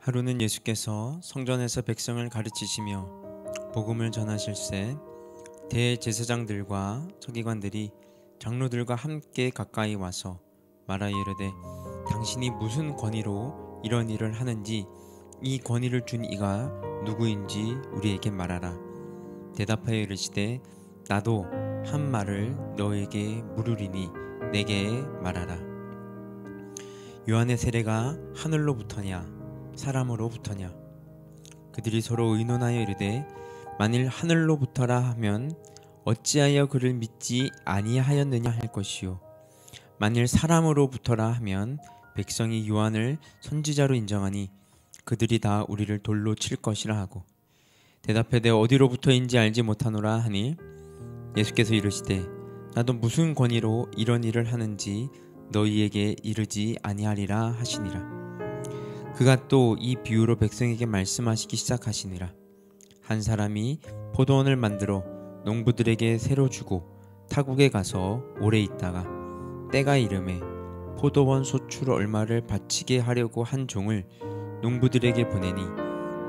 하루는 예수께서 성전에서 백성을 가르치시며 복음을 전하실새 대제사장들과 서기관들이 장로들과 함께 가까이 와서 말하여 이르되 당신이 무슨 권위로 이런 일을 하는지 이 권위를 준 이가 누구인지 우리에게 말하라. 대답하여 이르시되 나도 한 말을 너에게 물으리니 내게 말하라. 요한의 세례가 하늘로부터냐 사람으로부터냐? 그들이 서로 의논하여 이르되 만일 하늘로부터라 하면 어찌하여 그를 믿지 아니하였느냐 할 것이요 만일 사람으로부터라 하면 백성이 요한을 선지자로 인정하니 그들이 다 우리를 돌로 칠 것이라 하고 대답하되 어디로부터인지 알지 못하노라 하니 예수께서 이르시되 나도 무슨 권위로 이런 일을 하는지 너희에게 이르지 아니하리라 하시니라. 그가 또 이 비유로 백성에게 말씀하시기 시작하시니라. 한 사람이 포도원을 만들어 농부들에게 새로 주고 타국에 가서 오래 있다가 때가 이름에 포도원 소출 얼마를 바치게 하려고 한 종을 농부들에게 보내니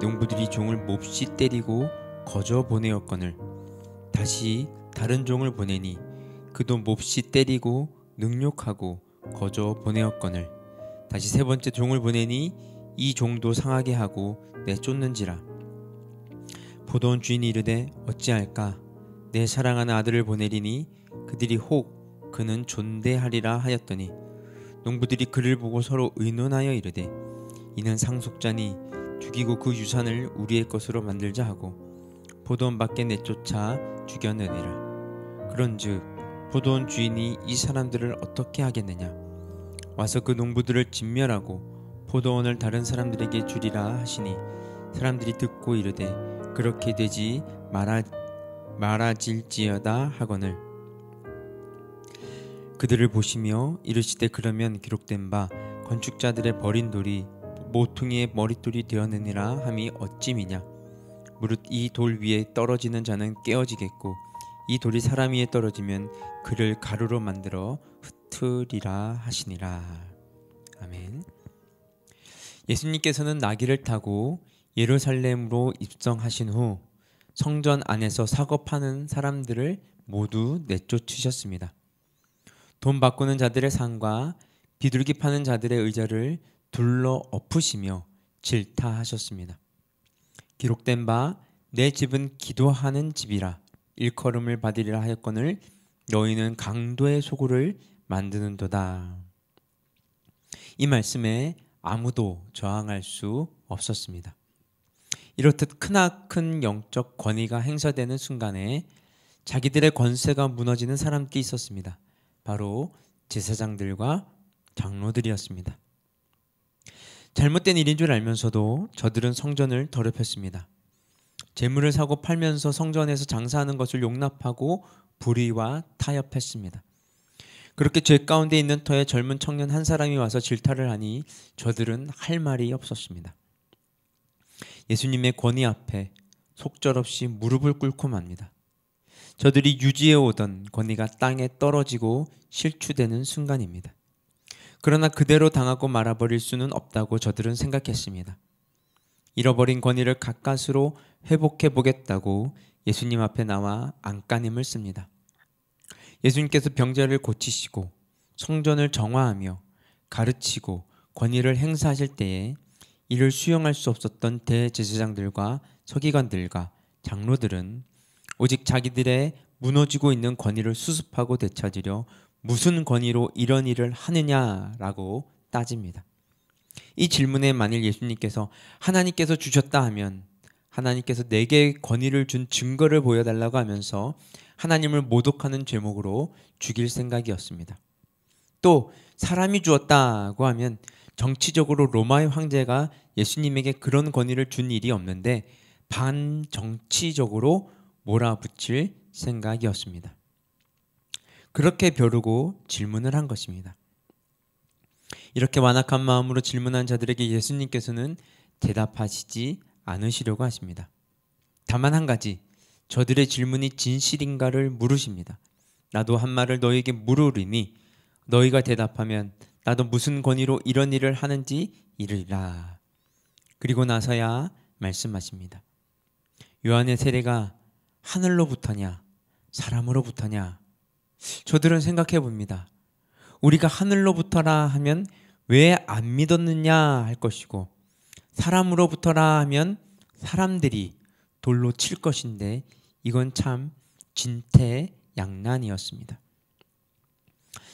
농부들이 종을 몹시 때리고 거저 보내었거늘 다시 다른 종을 보내니 그도 몹시 때리고 능욕하고 거저 보내었거늘 다시 세 번째 종을 보내니 이 종도 상하게 하고 내쫓는지라. 포도원 주인이 이르되 어찌할까 내 사랑하는 아들을 보내리니 그들이 혹 그는 존대하리라 하였더니 농부들이 그를 보고 서로 의논하여 이르되 이는 상속자니 죽이고 그 유산을 우리의 것으로 만들자 하고 포도원 밖에 내쫓아 죽여내니라. 그런즉 포도원 주인이 이 사람들을 어떻게 하겠느냐? 와서 그 농부들을 진멸하고 포도원을 다른 사람들에게 주리라 하시니 사람들이 듣고 이르되 그렇게 되지 말아질지어다 하거늘 그들을 보시며 이르시되 그러면 기록된 바 건축자들의 버린 돌이 모퉁이의 머릿돌이 되었느니라 함이 어찌미냐. 무릇 이 돌 위에 떨어지는 자는 깨어지겠고 이 돌이 사람 위에 떨어지면 그를 가루로 만들어 흩으리라 하시니라. 아멘. 예수님께서는 나귀를 타고 예루살렘으로 입성하신 후 성전 안에서 사고 파는 사람들을 모두 내쫓으셨습니다. 돈 바꾸는 자들의 상과 비둘기 파는 자들의 의자를 둘러 엎으시며 질타하셨습니다. 기록된 바 내 집은 기도하는 집이라 일컬음을 받으리라 하였거늘 너희는 강도의 소굴을 만드는도다. 이 말씀에 아무도 저항할 수 없었습니다. 이렇듯 크나큰 영적 권위가 행사되는 순간에 자기들의 권세가 무너지는 사람들이 있었습니다. 바로 제사장들과 장로들이었습니다. 잘못된 일인 줄 알면서도 저들은 성전을 더럽혔습니다. 재물을 사고 팔면서 성전에서 장사하는 것을 용납하고 불의와 타협했습니다. 그렇게 죄 가운데 있는 터에 젊은 청년 한 사람이 와서 질타를 하니 저들은 할 말이 없었습니다. 예수님의 권위 앞에 속절없이 무릎을 꿇고 맙니다. 저들이 유지해 오던 권위가 땅에 떨어지고 실추되는 순간입니다. 그러나 그대로 당하고 말아버릴 수는 없다고 저들은 생각했습니다. 잃어버린 권위를 가까스로 회복해 보겠다고 예수님 앞에 나와 안간힘을 씁니다. 예수님께서 병자를 고치시고 성전을 정화하며 가르치고 권위를 행사하실 때에 이를 수용할 수 없었던 대제사장들과 서기관들과 장로들은 오직 자기들의 무너지고 있는 권위를 수습하고 되찾으려 무슨 권위로 이런 일을 하느냐라고 따집니다. 이 질문에 만일 예수님께서 하나님께서 주셨다 하면 하나님께서 내게 권위를 준 증거를 보여달라고 하면서 하나님을 모독하는 죄목으로 죽일 생각이었습니다. 또 사람이 주었다고 하면 정치적으로 로마의 황제가 예수님에게 그런 권위를 준 일이 없는데 반정치적으로 몰아붙일 생각이었습니다. 그렇게 벼르고 질문을 한 것입니다. 이렇게 완악한 마음으로 질문한 자들에게 예수님께서는 대답하시지 않으시려고 하십니다. 다만 한 가지, 저들의 질문이 진실인가를 물으십니다. 나도 한 말을 너희에게 물으리니 너희가 대답하면 나도 무슨 권위로 이런 일을 하는지 이르리라. 그리고 나서야 말씀하십니다. 요한의 세례가 하늘로부터냐 사람으로부터냐? 저들은 생각해 봅니다. 우리가 하늘로부터라 하면 왜 안 믿었느냐 할 것이고, 사람으로부터라 하면 사람들이 돌로 칠 것인데, 이건 참 진퇴양난이었습니다.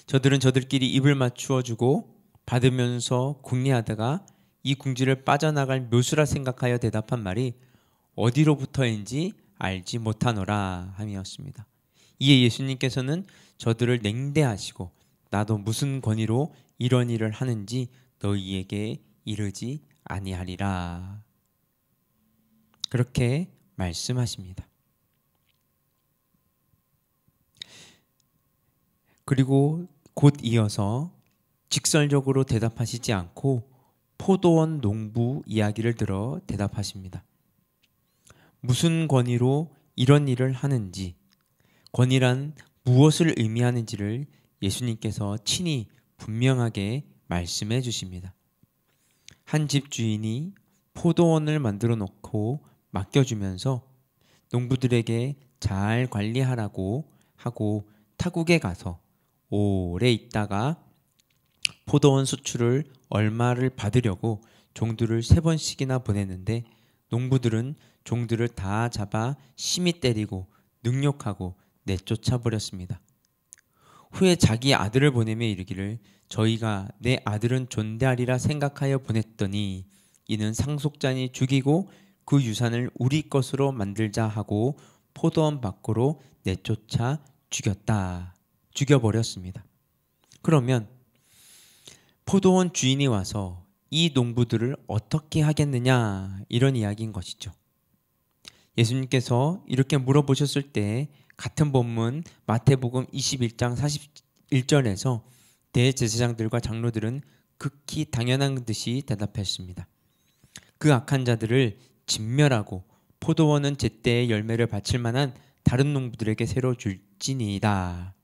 저들은 저들끼리 입을 맞추어 주고 받으면서 궁리하다가 이 궁지를 빠져나갈 묘수라 생각하여 대답한 말이 어디로부터인지 알지 못하노라 함이었습니다. 이에 예수님께서는 저들을 냉대하시고 나도 무슨 권위로 이런 일을 하는지 너희에게 이르지 아니하리라, 그렇게 말씀하십니다. 그리고 곧 이어서 직설적으로 대답하시지 않고 포도원 농부 이야기를 들어 대답하십니다. 무슨 권위로 이런 일을 하는지, 권위란 무엇을 의미하는지를 예수님께서 친히 분명하게 말씀해 주십니다. 한 집 주인이 포도원을 만들어 놓고 맡겨주면서 농부들에게 잘 관리하라고 하고 타국에 가서 오래 있다가 포도원 수출을 얼마를 받으려고 종들을 3번씩이나 보냈는데 농부들은 종들을 다 잡아 심히 때리고 능욕하고 내쫓아 버렸습니다. 후에 자기 아들을 보내며 이르기를 저희가 내 아들은 존대하리라 생각하여 보냈더니 이는 상속자니 죽이고 그 유산을 우리 것으로 만들자 하고 포도원 밖으로 내쫓아 죽여버렸습니다. 그러면 포도원 주인이 와서 이 농부들을 어떻게 하겠느냐, 이런 이야기인 것이죠. 예수님께서 이렇게 물어보셨을 때 같은 본문 마태복음 21장 41절에서 대제사장들과 장로들은 극히 당연한 듯이 대답했습니다. 그 악한 자들을 진멸하고 포도원은 제때의 열매를 바칠 만한 다른 농부들에게 새로 줄지니이다.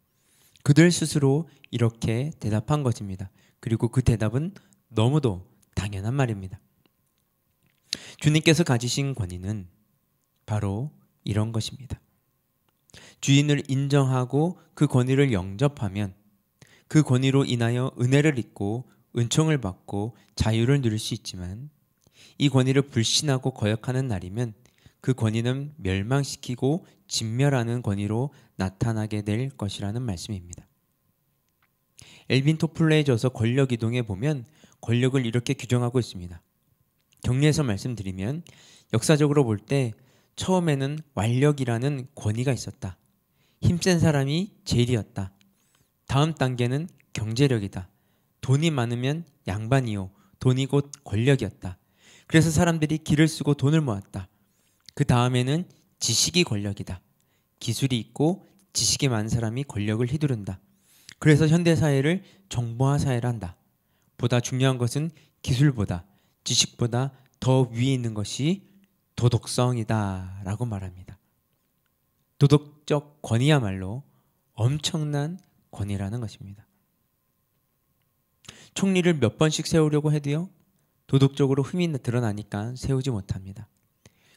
그들 스스로 이렇게 대답한 것입니다. 그리고 그 대답은 너무도 당연한 말입니다. 주님께서 가지신 권위는 바로 이런 것입니다. 주인을 인정하고 그 권위를 영접하면 그 권위로 인하여 은혜를 입고 은총을 받고 자유를 누릴 수 있지만, 이 권위를 불신하고 거역하는 날이면 그 권위는 멸망시키고 진멸하는 권위로 나타나게 될 것이라는 말씀입니다. 엘빈 토플러의 저서 권력 이동에 보면 권력을 이렇게 규정하고 있습니다. 정리해서 말씀드리면 역사적으로 볼 때 처음에는 완력이라는 권위가 있었다. 힘센 사람이 제일이었다. 다음 단계는 경제력이다. 돈이 많으면 양반이요, 돈이 곧 권력이었다. 그래서 사람들이 기를 쓰고 돈을 모았다. 그 다음에는 지식이 권력이다. 기술이 있고 지식이 많은 사람이 권력을 휘두른다. 그래서 현대사회를 정보화 사회를 한다. 보다 중요한 것은 기술보다 지식보다 더 위에 있는 것이 도덕성이다 라고 말합니다. 도덕적 권위야말로 엄청난 권위라는 것입니다. 총리를 몇 번씩 세우려고 해도요, 도덕적으로 흠이 드러나니까 세우지 못합니다.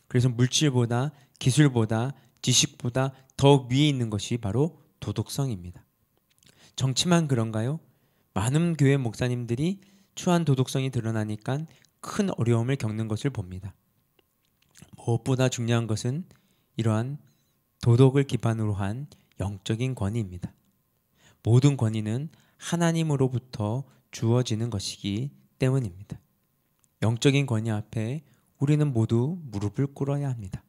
그래서 물질보다 기술보다 지식보다 더 위에 있는 것이 바로 도덕성입니다. 정치만 그런가요? 많은 교회 목사님들이 추한 도덕성이 드러나니까 큰 어려움을 겪는 것을 봅니다. 무엇보다 중요한 것은 이러한 도덕을 기반으로 한 영적인 권위입니다. 모든 권위는 하나님으로부터 주어지는 것이기 때문입니다. 영적인 권위 앞에 우리는 모두 무릎을 꿇어야 합니다.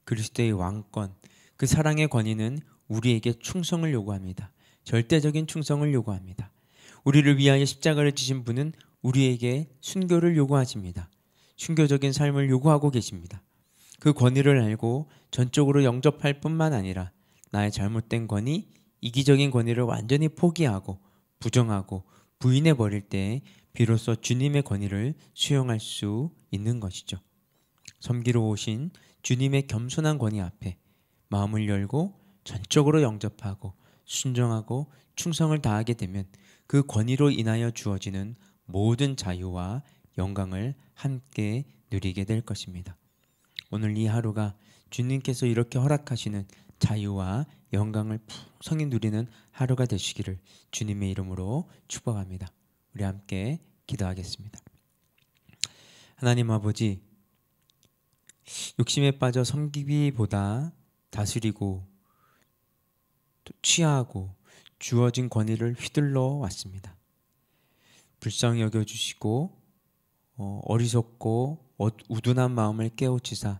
그리스도의 왕권, 그 사랑의 권위는 우리에게 충성을 요구합니다. 절대적인 충성을 요구합니다. 우리를 위하여 십자가를 지신 분은 우리에게 순교를 요구하십니다. 순교적인 삶을 요구하고 계십니다. 그 권위를 알고 전적으로 영접할 뿐만 아니라 나의 잘못된 권위, 이기적인 권위를 완전히 포기하고 부정하고 부인해 버릴 때 비로소 주님의 권위를 수용할 수 있는 것이죠. 섬기러 오신 주님의 겸손한 권위 앞에 마음을 열고 전적으로 영접하고 순종하고 충성을 다하게 되면 그 권위로 인하여 주어지는 모든 자유와 영광을 함께 누리게 될 것입니다. 오늘 이 하루가 주님께서 이렇게 허락하시는 자유와 영광을 풍성히 누리는 하루가 되시기를 주님의 이름으로 축복합니다. 우리 함께 기도하겠습니다. 하나님 아버지, 욕심에 빠져 섬기기보다 다스리고 또 취하고 주어진 권위를 휘둘러 왔습니다. 불쌍히 여겨주시고 어리석고 우둔한 마음을 깨우치사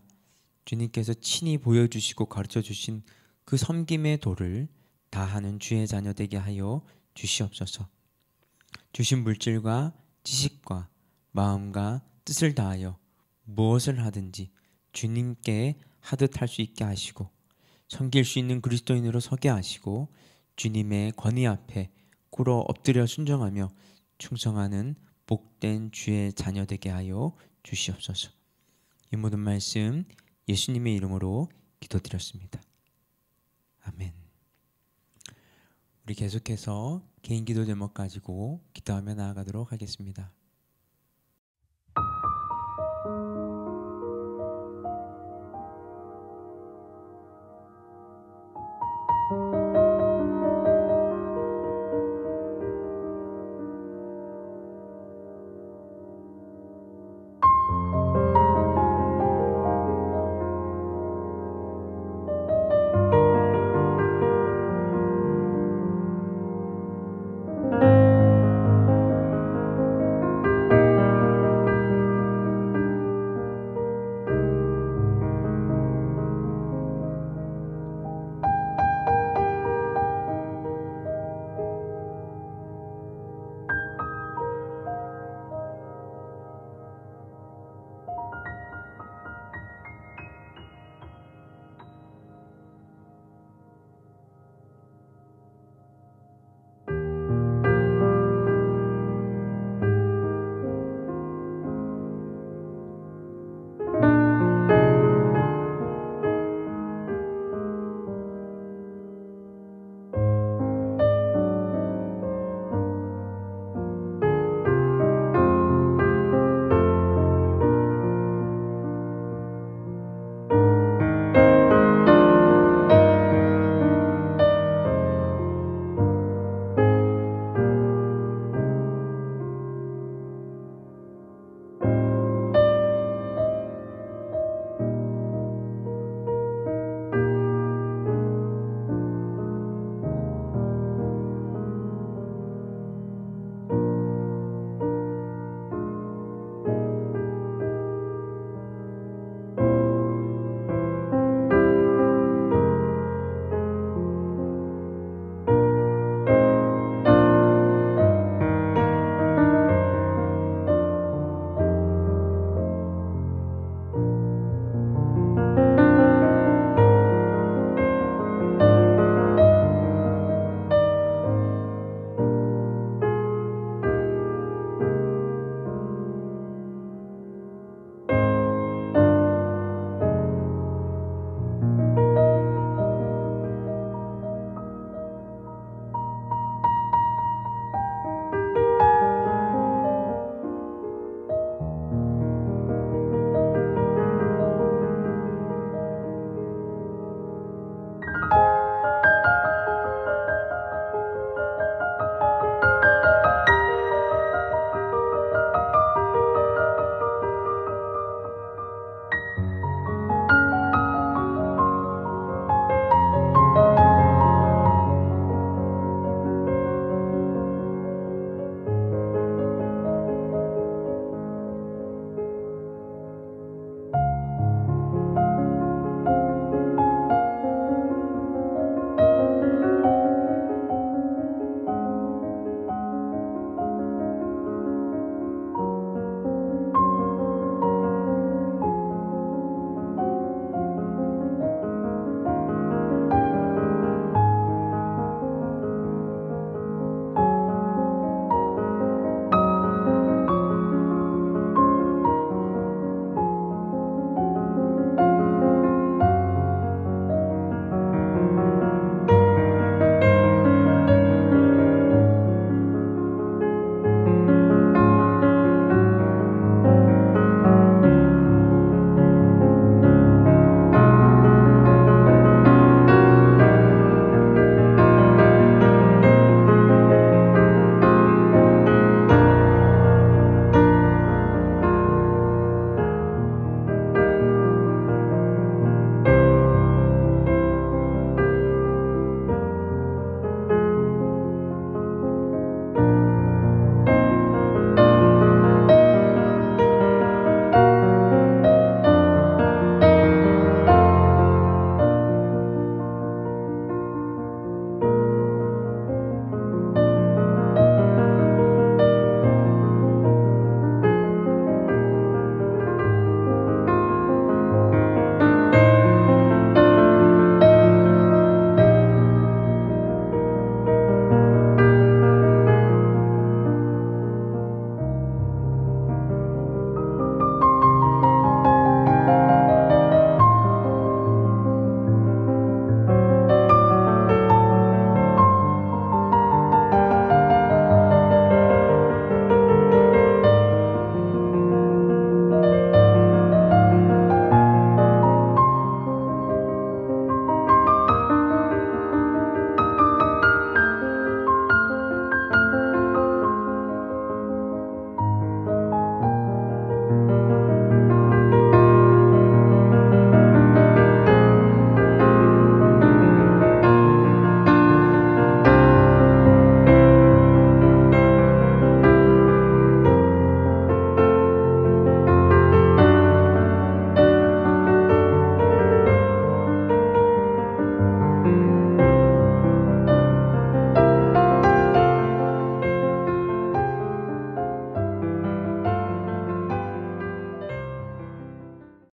주님께서 친히 보여주시고 가르쳐주신 그 섬김의 도를 다하는 주의 자녀 되게 하여 주시옵소서. 주신 물질과 지식과 마음과 뜻을 다하여 무엇을 하든지 주님께 하듯 할 수 있게 하시고 섬길 수 있는 그리스도인으로 서게 하시고 주님의 권위 앞에 꿇어 엎드려 순종하며 충성하는 복된 주의 자녀 되게 하여 주시옵소서. 이 모든 말씀 예수님의 이름으로 기도드렸습니다. 아멘. 우리 계속해서 개인 기도 제목 가지고 기도하며 나아가도록 하겠습니다.